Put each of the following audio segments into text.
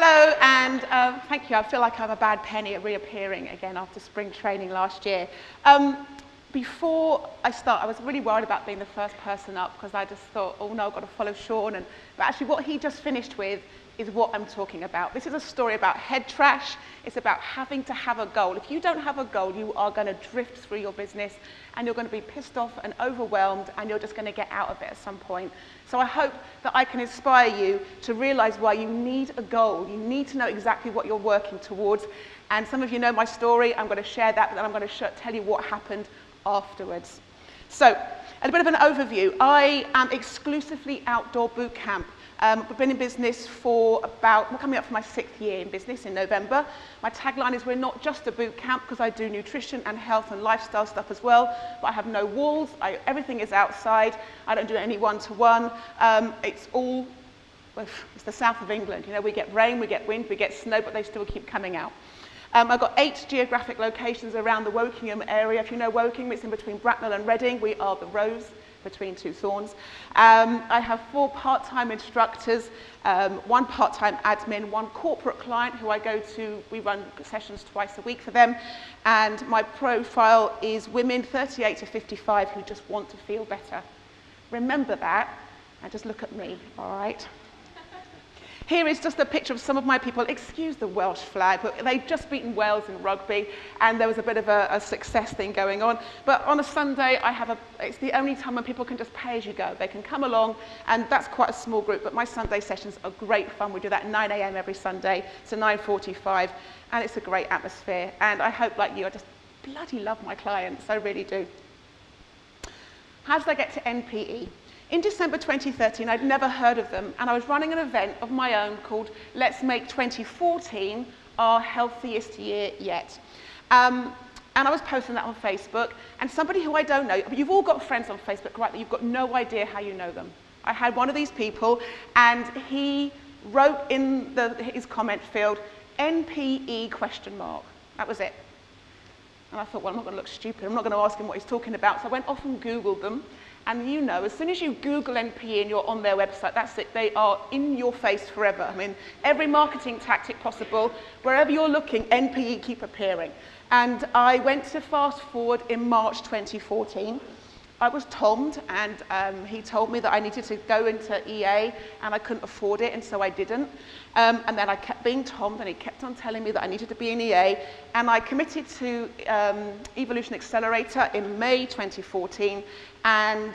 Hello, and thank you. I feel like I'm a bad penny at reappearing again after spring training last year. Before I start, I was really worried about being the first person up because I just thought, oh no, I've got to follow Sean. But actually what he just finished with is what I'm talking about. This is a story about head trash. It's about having to have a goal. If you don't have a goal, you are going to drift through your business and you're going to be pissed off and overwhelmed and you're just going to get out of it at some point. So I hope that I can inspire you to realize why you need a goal. You need to know exactly what you're working towards. And some of you know my story. I'm going to share that, but then I'm going to tell you what happened afterwards. So, a bit of an overview. I am exclusively outdoor boot camp. We've been in business for we're coming up for my 6th year in business in November. My tagline is we're not just a boot camp because I do nutrition and health and lifestyle stuff as well, but I have no walls, everything is outside, I don't do any one-to-one. It's the south of England, you know, we get rain, we get wind, we get snow, but they still keep coming out. I've got 8 geographic locations around the Wokingham area. If you know Wokingham, it's in between Bracknell and Reading. We are the rose between two thorns. I have 4 part-time instructors, 1 part-time admin, 1 corporate client who I go to. We run sessions twice a week for them. And my profile is women 38 to 55 who just want to feel better. Remember that and just look at me, all right? Here is just a picture of some of my people. Excuse the Welsh flag, but they've just beaten Wales in rugby, and there was a bit of a success thing going on. But on a Sunday, it's the only time when people can just pay as you go. They can come along, and that's quite a small group, but my Sunday sessions are great fun. We do that at 9 a.m. every Sunday to 9:45, and it's a great atmosphere. And I hope, like you, I just bloody love my clients. I really do. How did I get to NPE? In December 2013, I'd never heard of them, and I was running an event of my own called Let's Make 2014 Our Healthiest Year Yet. And I was posting that on Facebook, and somebody who I don't know, you've all got friends on Facebook, right, that you've got no idea how you know them. I had one of these people, and he wrote in his comment field, NPE question mark. That was it. And I thought, well, I'm not going to look stupid. I'm not going to ask him what he's talking about. So I went off and Googled them. And you know, as soon as you Google NPE and you're on their website, that's it. They are in your face forever. I mean, every marketing tactic possible, wherever you're looking, NPE keep appearing. And I went to fast forward in March 2014. I was tommed, and he told me that I needed to go into EA, and I couldn't afford it, and so I didn't. And then I kept being tommed, and he kept on telling me that I needed to be in EA, and I committed to Evolution Accelerator in May 2014, and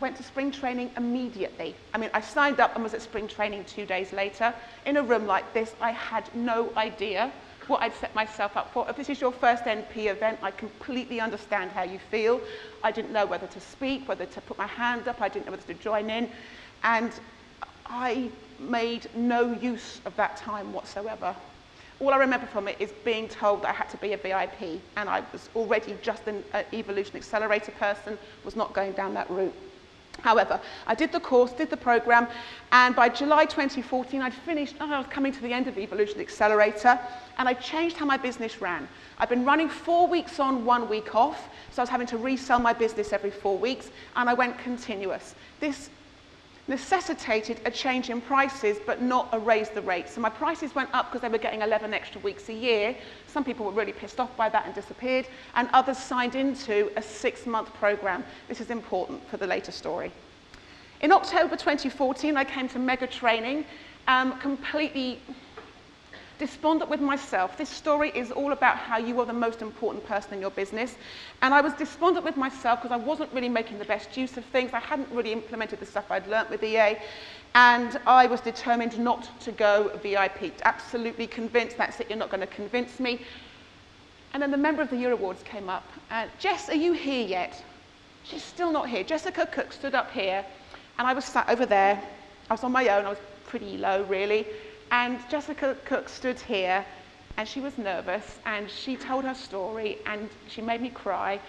went to spring training immediately. I mean, I signed up and was at spring training 2 days later. In a room like this, I had no idea what I'd set myself up for. If this is your first NP event, I completely understand how you feel. I didn't know whether to speak, whether to put my hand up, I didn't know whether to join in, and I made no use of that time whatsoever. All I remember from it is being told that I had to be a VIP, and I was already just an Evolution Accelerator person, was not going down that route. However, I did the course, did the program, and by July 2014, I'd finished, I was coming to the end of Evolution Accelerator, and I changed how my business ran. I've been running 4 weeks on, 1 week off, so I was having to resell my business every 4 weeks, and I went continuous. This necessitated a change in prices, but not a raise the rate. So my prices went up because they were getting 11 extra weeks a year. Some people were really pissed off by that and disappeared, and others signed into a 6-month program. This is important for the later story. In October 2014, I came to Mega Training, completely despondent with myself. This story is all about how you are the most important person in your business. And I was despondent with myself because I wasn't really making the best use of things. I hadn't really implemented the stuff I'd learnt with EA. And I was determined not to go VIP. Absolutely convinced, that's it, you're not going to convince me. And then the member of the Year Awards came up. Jess, are you here yet? She's still not here. Jessica Cook stood up here, and I was sat over there. I was on my own. I was pretty low, really. And Jessica Cook stood here, and she was nervous, and she told her story, and she made me cry.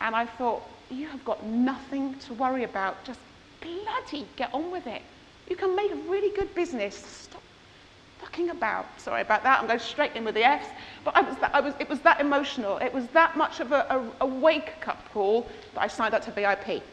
And I thought, you have got nothing to worry about. Just bloody get on with it. You can make a really good business. Stop fucking about. Sorry about that. I'm going straight in with the Fs. But it was that emotional. It was that much of a wake-up call that I signed up to VIP.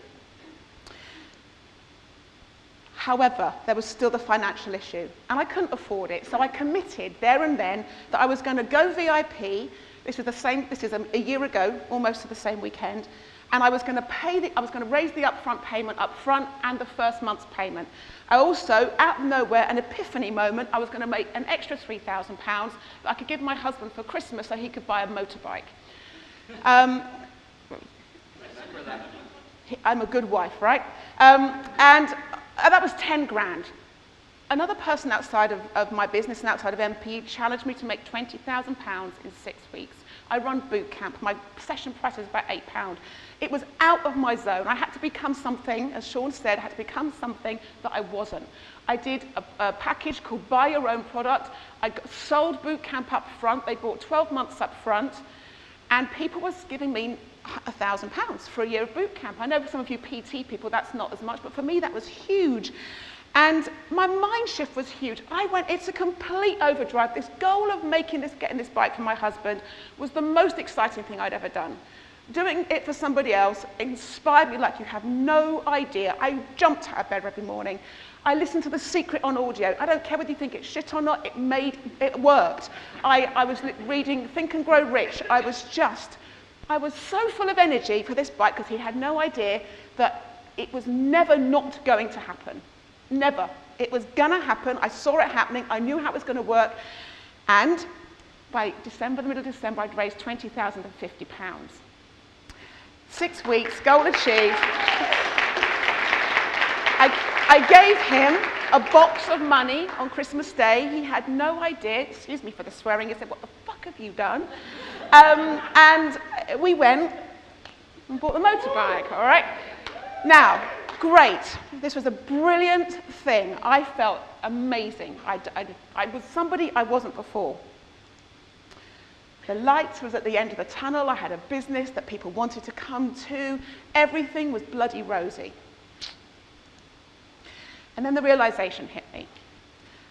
However, there was still the financial issue, and I couldn't afford it, so I committed there and then that I was going to go VIP. This is a year ago, almost to the same weekend, and I was going to raise the upfront payment up front and the first month's payment. I also, out of nowhere, an epiphany moment, I was going to make an extra £3,000 that I could give my husband for Christmas so he could buy a motorbike. I'm a good wife, right? And that was 10 grand. Another person outside of my business and outside of MP challenged me to make £20,000 in 6 weeks. I run boot camp. My session price is about £8. It was out of my zone. I had to become something, as Sean said, I had to become something that I wasn't. I did a package called Buy Your Own Product. I sold boot camp up front. They bought 12 months up front. And people was giving me £1,000 for a year of boot camp. I know for some of you PT people, that's not as much, but for me, that was huge. And my mind shift was huge. It's a complete overdrive. This goal of getting this bike for my husband was the most exciting thing I'd ever done. Doing it for somebody else inspired me like you have no idea. I jumped out of bed every morning. I listened to The Secret on audio. I don't care whether you think it's shit or not, it worked. I was reading Think and Grow Rich. I was so full of energy for this bike because he had no idea that it was never not going to happen. Never. It was going to happen. I saw it happening. I knew how it was going to work. And by December, the middle of December, I'd raised £20,050. 6 weeks, goal achieved. I gave him a box of money on Christmas Day. He had no idea. Excuse me for the swearing. He said, "What the fuck have you done?" And we went and bought the motorbike, all right? Now, great. This was a brilliant thing. I felt amazing. I was somebody I wasn't before. The light was at the end of the tunnel. I had a business that people wanted to come to. Everything was bloody rosy. And then the realization hit me.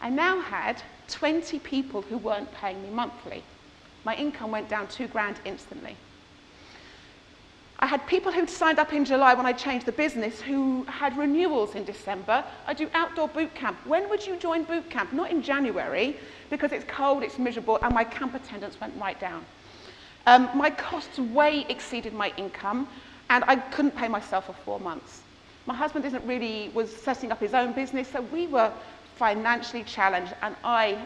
I now had 20 people who weren't paying me monthly. My income went down 2 grand instantly. I had people who'd signed up in July when I changed the business who had renewals in December. I do outdoor boot camp. When would you join boot camp? Not in January, because it's cold, it's miserable, and my camp attendance went right down. My costs way exceeded my income, and I couldn't pay myself for 4 months. My husband was setting up his own business, so we were financially challenged, and I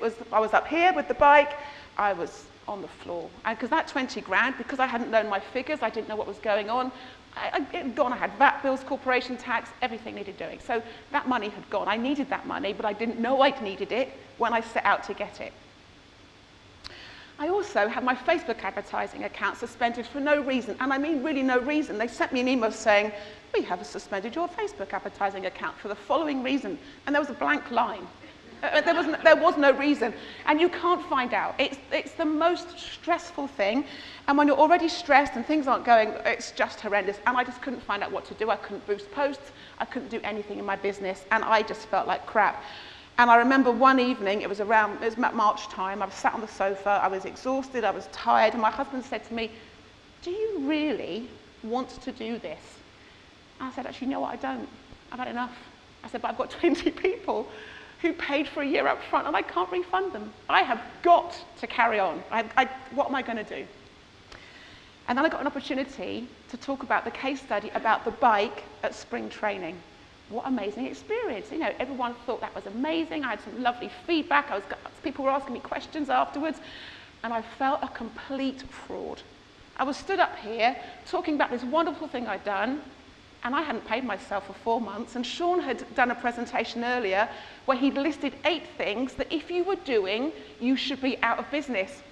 was up here with the bike, I was on the floor. And because that 20 grand, because I hadn't known my figures, I didn't know what was going on, it had gone. I had VAT bills, corporation tax, everything needed doing. So that money had gone. I needed that money, but I didn't know I'd needed it when I set out to get it. I also had my Facebook advertising account suspended for no reason, and I mean really no reason. They sent me an email saying, "We have suspended your Facebook advertising account for the following reason," and there was a blank line. There was no reason, and you can't find out. It's the most stressful thing, and when you're already stressed and things aren't going, it's just horrendous, and I just couldn't find out what to do. I couldn't boost posts, I couldn't do anything in my business, and I just felt like crap. And I remember one evening, it was March time, I was sat on the sofa, I was exhausted, I was tired, and my husband said to me, "Do you really want to do this?" And I said, "Actually, you know what, I don't. I've had enough." I said, "But I've got 20 people who paid for a year up front, and I can't refund them. I have got to carry on. What am I going to do?" And then I got an opportunity to talk about the case study about the bike at spring training. What amazing experience. You know, everyone thought that was amazing. I had some lovely feedback. People were asking me questions afterwards, and I felt a complete fraud. I was stood up here talking about this wonderful thing I'd done, and I hadn't paid myself for 4 months, and Sean had done a presentation earlier where he'd listed 8 things that if you were doing, you should be out of business.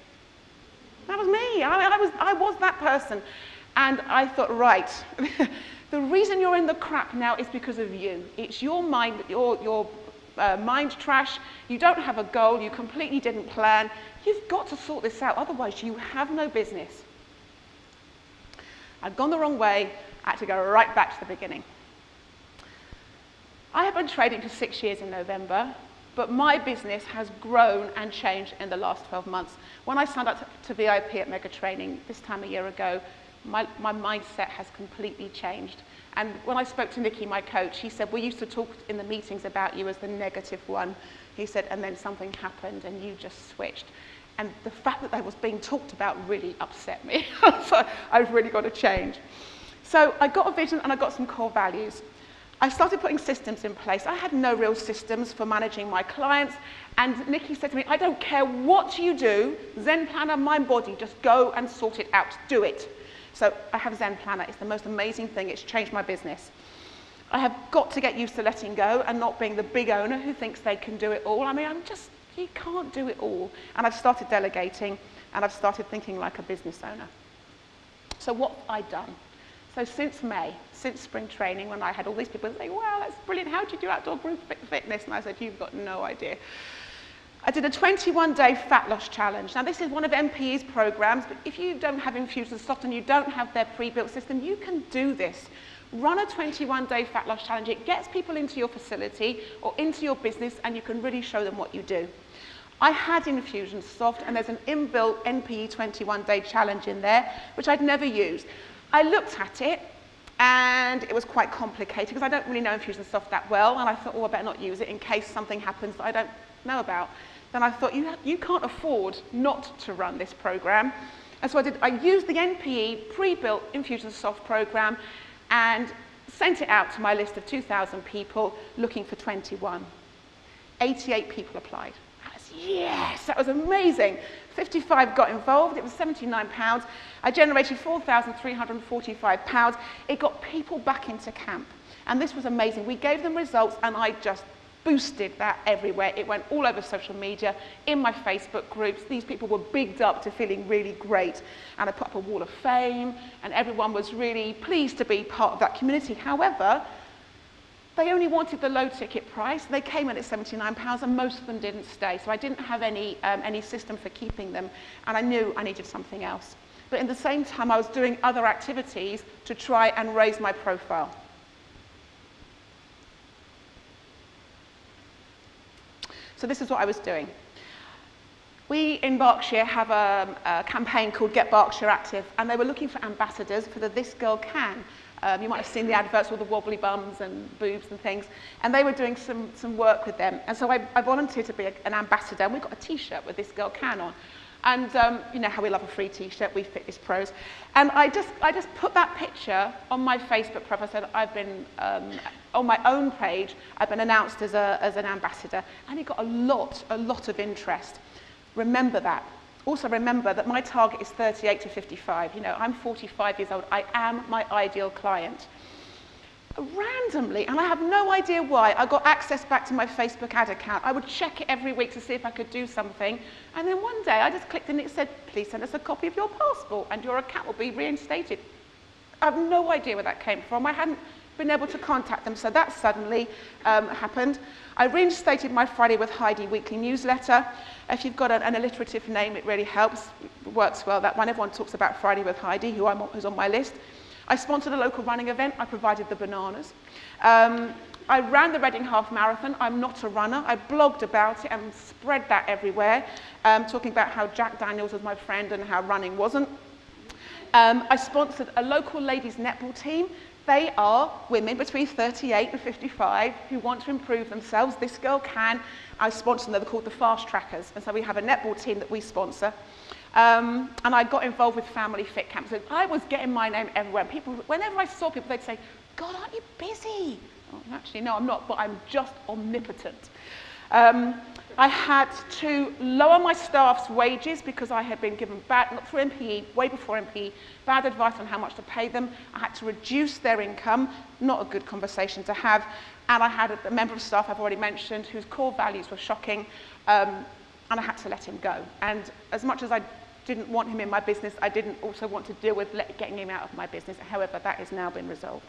That was me. I was that person. And I thought, right, the reason you're in the crap now is because of you. It's your mind, your mind trash. You don't have a goal. You completely didn't plan. You've got to sort this out. Otherwise, you have no business. I'd gone the wrong way. I had to go right back to the beginning. I have been trading for 6 years in November, but my business has grown and changed in the last 12 months. When I signed up to VIP at Mega Training this time a year ago, my mindset has completely changed. And when I spoke to Nikki, my coach, he said, we used to talk in the meetings about you as the negative one. He said, and then something happened and you just switched. And the fact that was being talked about really upset me. So I've really got to change. So I got a vision and I got some core values. I started putting systems in place. I had no real systems for managing my clients. And Nikki said to me, I don't care what you do, Zen Planner, Mind Body, just go and sort it out, do it. So I have Zen Planner. It's the most amazing thing. It's changed my business. I have got to get used to letting go and not being the big owner who thinks they can do it all. I mean, you can't do it all. And I've started delegating and I've started thinking like a business owner. So what have I done? So since May, since spring training, when I had all these people saying, wow, that's brilliant, how do you do outdoor group fitness? And I said, you've got no idea. I did a 21-day fat loss challenge. Now, this is one of MPE's programs, but if you don't have Infusionsoft and you don't have their pre-built system, you can do this. Run a 21-day fat loss challenge. It gets people into your facility or into your business, and you can really show them what you do. I had Infusionsoft, and there's an inbuilt NPE 21-day challenge in there, which I'd never used. I looked at it, and it was quite complicated, because I don't really know Infusionsoft that well, and I thought, oh, I better not use it in case something happens that I don't know about. Then I thought, you can't afford not to run this program. And so I used the NPE pre-built Infusionsoft program and sent it out to my list of 2,000 people looking for 21. 88 people applied. Yes, that was amazing. 55 got involved. It was £79. I generated £4,345. It got people back into camp. And this was amazing. We gave them results, and I just boosted that everywhere. It went all over social media, in my Facebook groups. These people were bigged up to feeling really great. And I put up a wall of fame, and everyone was really pleased to be part of that community. However, they only wanted the low ticket price. They came in at £79, and most of them didn't stay. So I didn't have any system for keeping them, and I knew I needed something else. But in the same time, I was doing other activities to try and raise my profile. So this is what I was doing. We in Berkshire have a campaign called Get Berkshire Active, and they were looking for ambassadors for the This Girl Can. You might have seen the adverts with the wobbly bums and boobs and things, and they were doing some work with them. And so I volunteered to be an ambassador, and we got a T-shirt with This Girl Can on. And you know how we love a free T-shirt, we Fitness Pros. And I just put that picture on my Facebook profile. I said, I've been, on my own page, I've been announced as an ambassador. And it got a lot of interest. Remember that. Also remember that my target is 38 to 55. You know, I'm 45 years old. I am my ideal client. Randomly, and I have no idea why, I got access back to my Facebook ad account. I would check it every week to see if I could do something. And then one day I just clicked and it said, please send us a copy of your passport and your account will be reinstated. I have no idea where that came from. I hadn't been able to contact them, so that suddenly happened. I reinstated my Friday with Heidi weekly newsletter. If you've got an alliterative name, it really helps. It works well, that one. Everyone talks about Friday with Heidi, who's on my list. I sponsored a local running event. I provided the bananas. I ran the Reading Half Marathon. I'm not a runner. I blogged about it and spread that everywhere, talking about how Jack Daniels was my friend and how running wasn't. I sponsored a local ladies netball team. They are women between 38 and 55 who want to improve themselves. This Girl Can. I sponsor them. They're called the Fast Trackers. And so we have a netball team that we sponsor. And I got involved with family fit camps. So I was getting my name everywhere. People, whenever I saw people, they'd say, God, aren't you busy? Oh, actually, no, I'm not, but I'm just omnipotent. I had to lower my staff's wages because I had been given bad, not through MPE, way before MPE, bad advice on how much to pay them. I had to reduce their income, not a good conversation to have. And I had a member of staff I've already mentioned whose core values were shocking, and I had to let him go. And as much as I didn't want him in my business, I didn't also want to deal with getting him out of my business. However, that has now been resolved.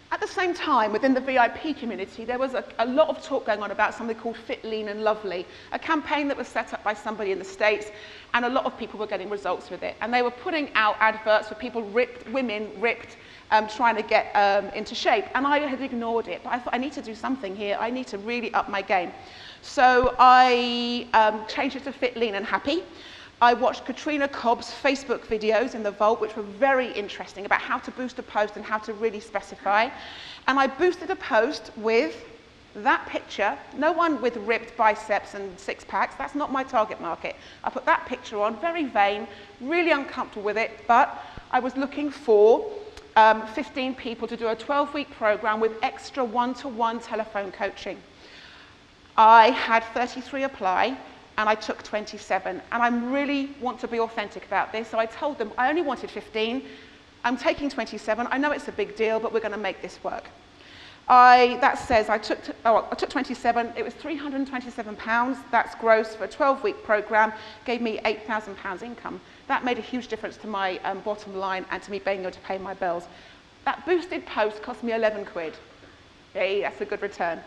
At the same time, within the VIP community, there was a lot of talk going on about something called Fit, Lean and Lovely, a campaign that was set up by somebody in the States, and a lot of people were getting results with it. And they were putting out adverts for people ripped, women ripped, trying to get into shape. And I had ignored it, but I thought, I need to do something here. I need to really up my game. So I changed it to Fit, Lean and Happy. I watched Katrina Cobb's Facebook videos in the vault, which were very interesting, about how to boost a post and how to really specify. And I boosted a post with that picture, no one with ripped biceps and six packs, that's not my target market. I put that picture on, very vain, really uncomfortable with it, but I was looking for 15 people to do a 12-week program with extra one-to-one telephone coaching. I had 33 apply, and I took 27, and I really want to be authentic about this, so I told them I only wanted 15, I'm taking 27, I know it's a big deal, but we're going to make this work. That says I took 27, it was £327, that's gross for a 12-week program, gave me £8,000 income. That made a huge difference to my bottom line and to me being able to pay my bills. That boosted post cost me 11 quid. Hey, that's a good return.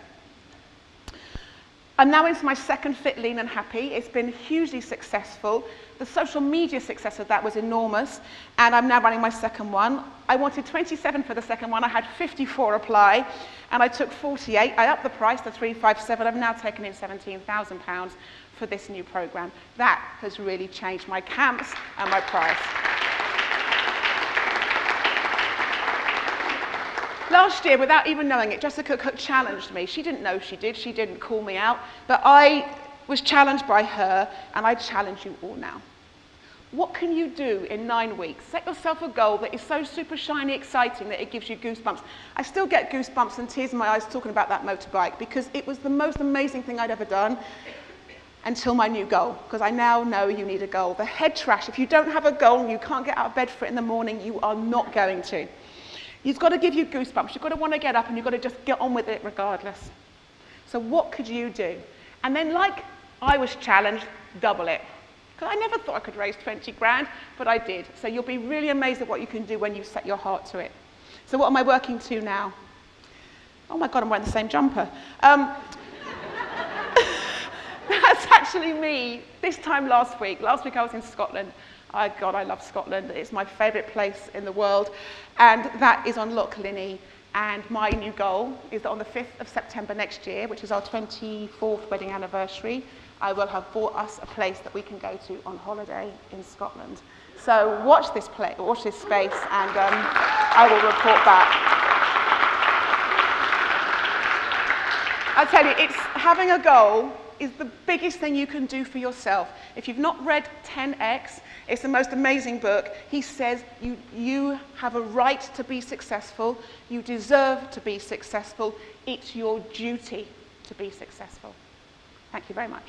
I'm now into my second Fit, Lean and Happy. It's been hugely successful. The social media success of that was enormous, and I'm now running my second one. I wanted 27 for the second one. I had 54 apply, and I took 48. I upped the price to 357. I've now taken in £17,000 for this new program. That has really changed my camps and my price. Last year, without even knowing it, Jessica Cook challenged me. She didn't know she did. She didn't call me out. But I was challenged by her, and I challenge you all now. What can you do in 9 weeks? Set yourself a goal that is so super shiny, exciting that it gives you goosebumps. I still get goosebumps and tears in my eyes talking about that motorbike because it was the most amazing thing I'd ever done until my new goal, because I now know you need a goal. The head trash, if you don't have a goal and you can't get out of bed for it in the morning, you are not going to. You've got to give you goosebumps. You've got to want to get up and you've got to just get on with it regardless. So what could you do? And then, like I was challenged, double it. Because I never thought I could raise 20 grand, but I did. So you'll be really amazed at what you can do when you set your heart to it. So what am I working to now? Oh my God, I'm wearing the same jumper. That's actually me. This time last week. Last week I was in Scotland. God, I love Scotland. It's my favourite place in the world. And that is on Loch Linnhe. And my new goal is that on the 5th of September next year, which is our 24th wedding anniversary, I will have bought us a place that we can go to on holiday in Scotland. So watch this space, and I will report back. I tell you, it's having a goal is the biggest thing you can do for yourself. If you've not read 10X, it's the most amazing book. He says you have a right to be successful. You deserve to be successful. It's your duty to be successful. Thank you very much.